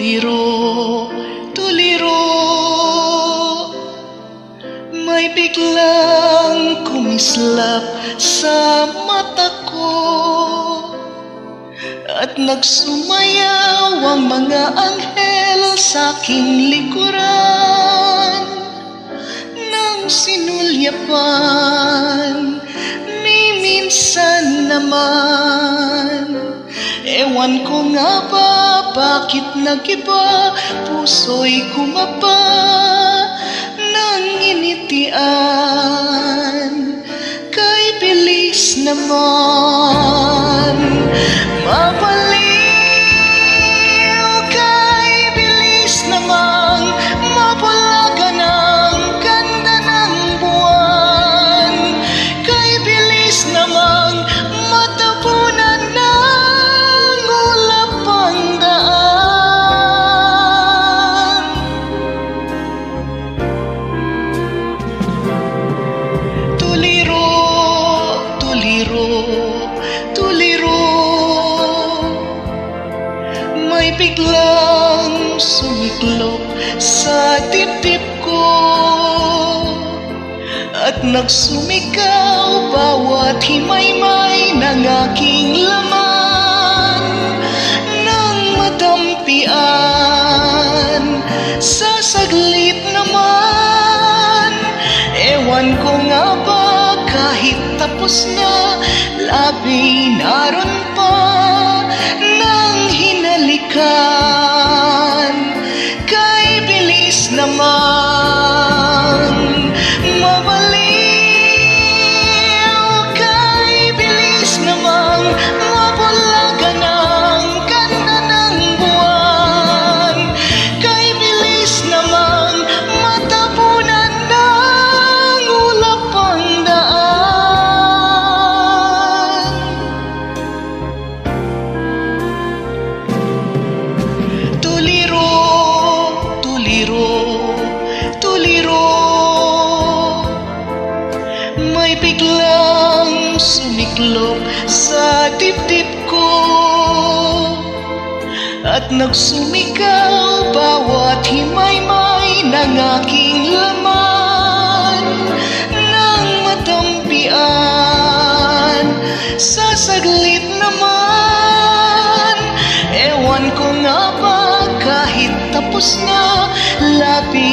tuliro, tuliro. May biglang kumislap sa mata ko at nagsumayaw ang mga anghel sa aking likuran. Nang sinulyapan, minsan naman, ewan ko nga ba bakit nag-iba, puso'y kumapa ng initian. Kay bilis naman mabaliw, kay bilis naman mabulagan ang ganda ng buwan. Kay bilis naman matapunan ng ulap ang daan. Tuliro, tuliro, tuliro. May biglang sumiklop sa dibdib ko at nagsumikaw bawat himaymay ng aking laman. Nang madampian sa saglit naman, ewan ko nga ba kahit tapos na, labi naroon pa ng hinalikan. Kay bilis naman mabaliw, kay bilis naman mabulagan ang ganda ng buwan. Kay bilis naman matapunan ng ulap ang daan. Tuliro, tuliro, tuliro. May biglang sumiklop sa dibdib ko at nagsumikaw bawat himaymay ng aking laman. Nang matampian sa saglit naman, ewan ko nga ba kahit tapos na, labi